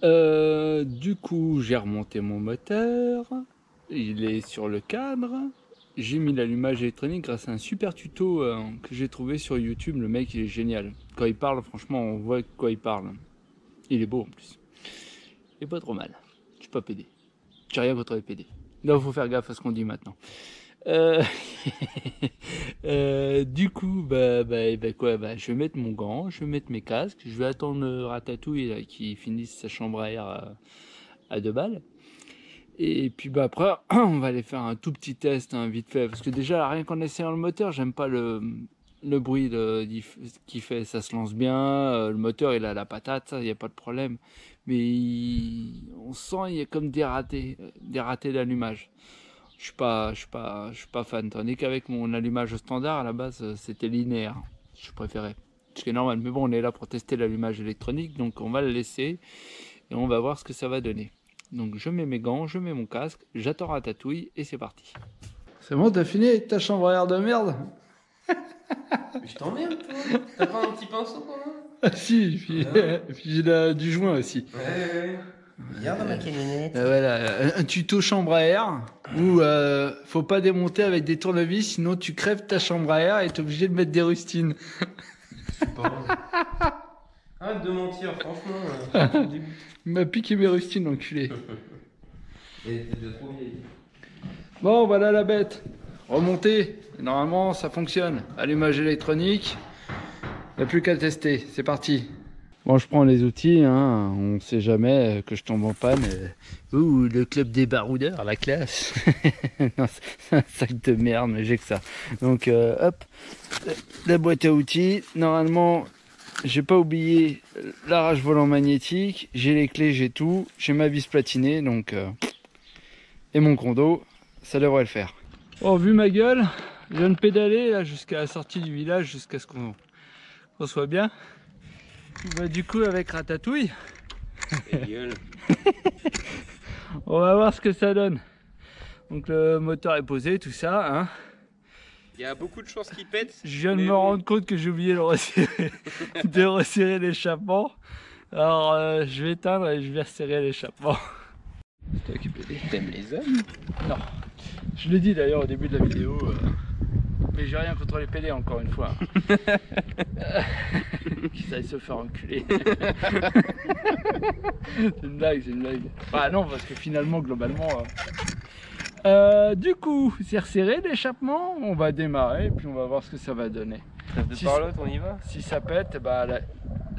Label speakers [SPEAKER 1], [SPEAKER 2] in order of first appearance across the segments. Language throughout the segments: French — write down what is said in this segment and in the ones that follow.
[SPEAKER 1] Du coup, j'ai remonté mon moteur. Il est sur le cadre. J'ai mis l'allumage électronique grâce à un super tuto que j'ai trouvé sur YouTube. Le mec, il est génial. Quand il parle, franchement, on voit de quoi il parle. Il est beau en plus. Il est pas trop mal. Je suis pas PD. J'ai rien contre les PD. Là, il faut faire gaffe à ce qu'on dit maintenant. Euh, du coup, je vais mettre mon gant, je vais mettre mes casques, je vais attendre Ratatouille là, qui finisse sa chambre à air à 2 balles. Et puis après, on va aller faire un tout petit test, hein, vite fait, parce que déjà, rien qu'en essayant le moteur, j'aime pas le bruit qu'il fait, ça se lance bien, le moteur il a la patate, ça, il n'y a pas de problème. Mais on sent il y a comme des ratés d'allumage. Je suis pas fan. Tandis qu'avec mon allumage standard, à la base, c'était linéaire. Je préférais. Ce qui est normal. Mais bon, on est là pour tester l'allumage électronique, donc on va le laisser et on va voir ce que ça va donner. Donc je mets mes gants, je mets mon casque, j'attends Ratatouille et c'est parti. C'est bon, t'as fini ta chambre à air de merde?
[SPEAKER 2] Mais je t'emmerde, toi. T'as pas un petit pinceau pour moi?
[SPEAKER 1] Ah si, puis j'ai du joint aussi.
[SPEAKER 2] Ouais. Regarde ma camionnette.
[SPEAKER 1] Voilà, un tuto chambre à air où faut pas démonter avec des tournevis, sinon tu crèves ta chambre à air et t'es obligé de mettre des rustines.
[SPEAKER 2] C'est pas vrai. Arrête de mentir, franchement.
[SPEAKER 1] Il m'a piqué mes rustines, l'enculé.
[SPEAKER 2] Et t'es déjà trop vieille.
[SPEAKER 1] Bon, voilà la bête. Remontée. Normalement, ça fonctionne. Allumage électronique. Il n'y a plus qu'à le tester. C'est parti. Bon, je prends les outils, hein. On sait jamais que je tombe en panne. Ouh, le club des baroudeurs, la classe. Non, c'est un sac de merde, mais j'ai que ça. Donc, hop, la boîte à outils. Normalement, j'ai pas oublié l'arrache volant magnétique. J'ai les clés, j'ai tout. J'ai ma vis platinée, donc et mon condo, ça devrait le faire. Bon, vu ma gueule, je viens de pédaler là jusqu'à la sortie du village, jusqu'à ce qu'on soit bien. Bah, du coup, avec Ratatouille, on va voir ce que ça donne. Donc le moteur est posé, tout ça, hein.
[SPEAKER 2] Il y a beaucoup de chances qu'il pète.
[SPEAKER 1] Je viens de me rendre compte que j'ai oublié de resserrer, de resserrer l'échappement. Alors je vais éteindre et je vais resserrer l'échappement. C'est toi qui pédé.
[SPEAKER 2] T'aimes les hommes?
[SPEAKER 1] Non. Je l'ai dit d'ailleurs au début de la vidéo. Mais j'ai rien contre les PD encore une fois. Qu'ils aillent se faire enculer. C'est une blague, c'est une blague. Bah non, parce que finalement, globalement... du coup, c'est resserré l'échappement. On va démarrer, puis on va voir ce que ça va donner.
[SPEAKER 2] De par l'autre, on y va?
[SPEAKER 1] Si ça pète, bah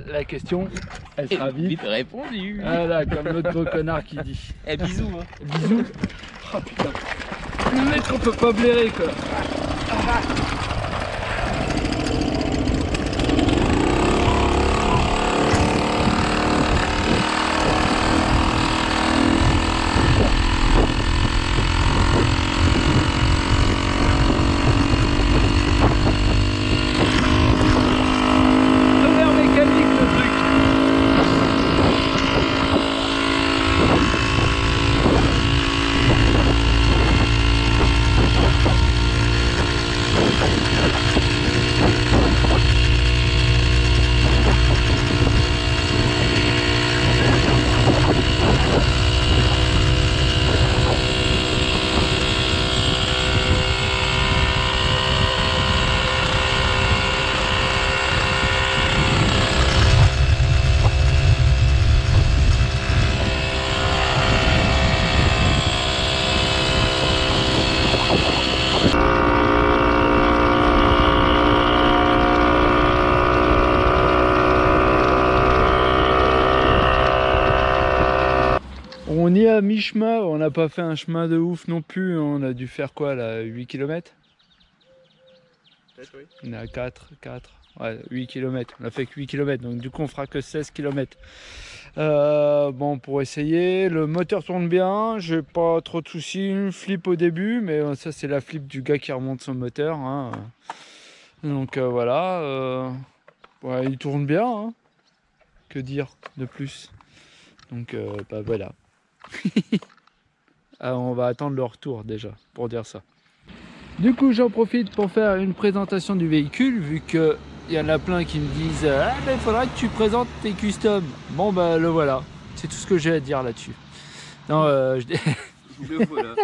[SPEAKER 1] la question, elle sera vite
[SPEAKER 2] répondue.
[SPEAKER 1] Voilà, comme l'autre gros connard qui dit.
[SPEAKER 2] Eh, bisous, hein.
[SPEAKER 1] Bisous. Oh putain. Le mec, on peut pas blairer quoi. On est à mi-chemin, on n'a pas fait un chemin de ouf non plus, on a dû faire quoi là, 8 km?
[SPEAKER 2] Peut-être, oui.
[SPEAKER 1] On est à 4, ouais, 8 km, on a fait que 8 km, donc du coup on fera que 16 km. Bon, pour essayer, le moteur tourne bien, j'ai pas trop de soucis, une flip au début, mais ça c'est la flip du gars qui remonte son moteur, hein. Donc voilà, ouais, il tourne bien, hein. Que dire de plus? Donc bah voilà. On va attendre le retour déjà pour dire ça. Du coup j'en profite pour faire une présentation du véhicule, vu que il y en a plein qui me disent ah ben il faudra que tu présentes tes customs. Bon bah le voilà, C'est tout ce que j'ai à dire là-dessus. Non,
[SPEAKER 2] Le voilà.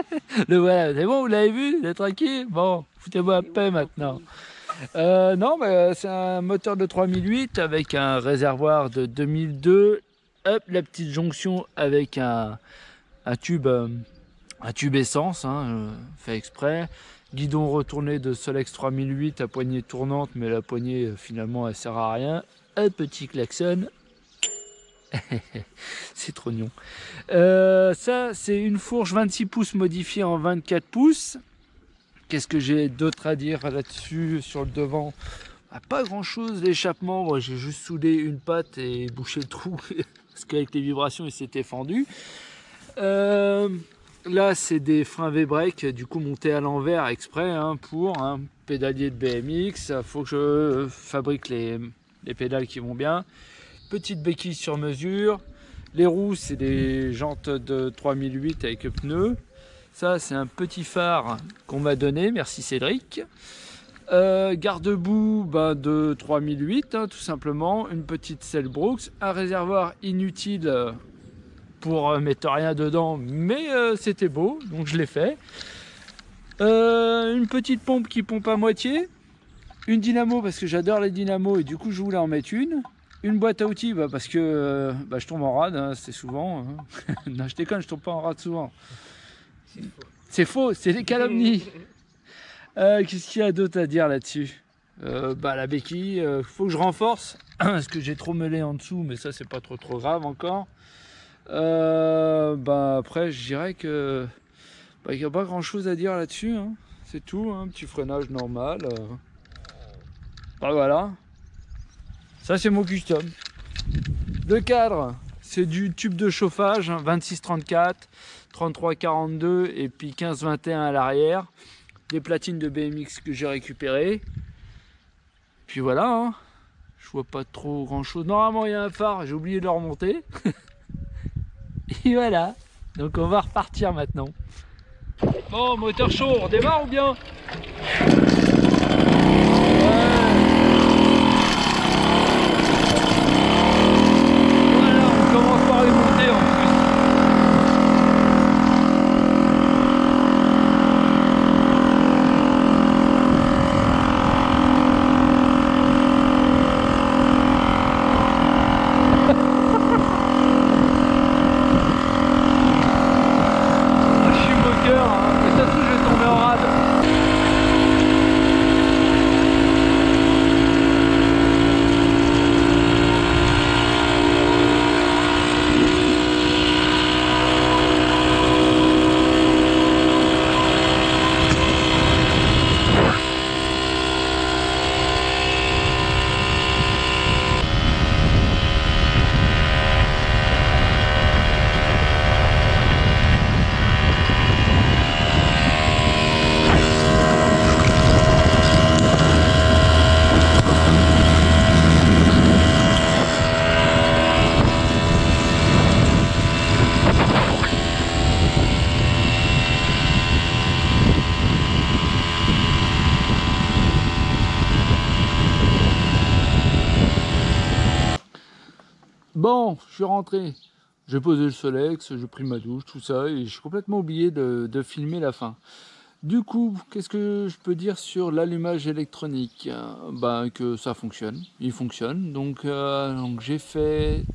[SPEAKER 1] le voilà, c'est bon, vous l'avez vu, vous êtes tranquille. Bon, foutez-moi un paix maintenant. Non, mais c'est un moteur de 3008 avec un réservoir de 2002. Hop, la petite jonction avec un tube essence, hein, fait exprès. Guidon retourné de Solex 3008 à poignée tournante, mais la poignée finalement elle sert à rien. Un petit klaxon. C'est trop mignon. Ça, c'est une fourche 26 pouces modifiée en 24 pouces. Qu'est-ce que j'ai d'autre à dire là-dessus sur le devant? Pas grand chose. L'échappement, moi j'ai juste soudé une patte et bouché le trou parce qu'avec les vibrations il s'était fendu. Là c'est des freins V-brake du coup montés à l'envers exprès hein, pour un pédalier de BMX. Il faut que je fabrique les pédales qui vont bien. Petite béquille sur mesure. Les roues c'est des jantes de 3008 avec pneus. Ça c'est un petit phare qu'on m'a donné, merci Cédric. Garde-boue de 3008 hein, tout simplement, une petite selle Brooks, un réservoir inutile pour mettre rien dedans, mais c'était beau, donc je l'ai fait. Une petite pompe qui pompe à moitié, une dynamo parce que j'adore les dynamos et du coup je voulais en mettre une boîte à outils parce que je tombe en rade, hein, c'est souvent. Hein. Non, je déconne, je tombe pas en rade souvent. C'est faux, c'est des calomnies. Qu'est-ce qu'il y a d'autre à dire là-dessus? La béquille, faut que je renforce parce que j'ai trop mêlé en dessous, mais ça c'est pas trop grave encore. Après je dirais que il n'y a pas grand chose à dire là-dessus, hein. C'est tout, un petit freinage normal. Voilà, ça c'est mon custom. Le cadre, c'est du tube de chauffage, hein, 26-34, 33-42 et puis 15-21 à l'arrière. Des platines de BMX que j'ai récupérées. Puis voilà, hein. Je vois pas trop grand chose. Normalement il y a un phare, j'ai oublié de le remonter. Et voilà, donc on va repartir maintenant. Bon, moteur chaud, on démarre ou bien? Voilà, on commence par les monter en plus. Bon, je suis rentré, j'ai posé le Solex, j'ai pris ma douche, tout ça, et j'ai complètement oublié de filmer la fin. Du coup, qu'est-ce que je peux dire sur l'allumage électronique? Que ça fonctionne, il fonctionne. Donc j'ai fait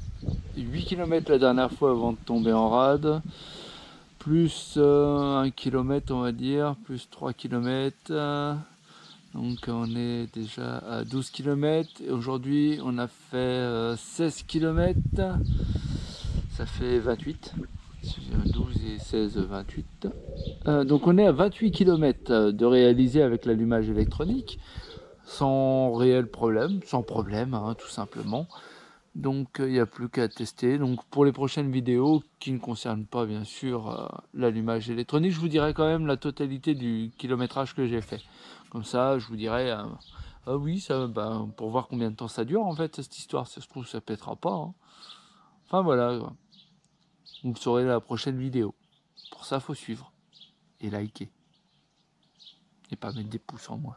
[SPEAKER 1] 8 km la dernière fois avant de tomber en rade, plus 1 km on va dire, plus 3 km. Donc on est déjà à 12 km et aujourd'hui on a fait 16 km, ça fait 28, 12 et 16, 28. Donc on est à 28 km de réaliser avec l'allumage électronique, sans réel problème, sans problème hein, tout simplement. Donc il n'y a plus qu'à tester. Donc pour les prochaines vidéos qui ne concernent pas bien sûr l'allumage électronique, je vous dirai quand même la totalité du kilométrage que j'ai fait. Comme ça je vous dirai ah oui ça pour voir combien de temps ça dure en fait cette histoire. Ça se trouve ça pètera pas. Hein. Enfin voilà. Vous le saurez dans la prochaine vidéo. Pour ça faut suivre et liker. Et pas mettre des pouces en moins.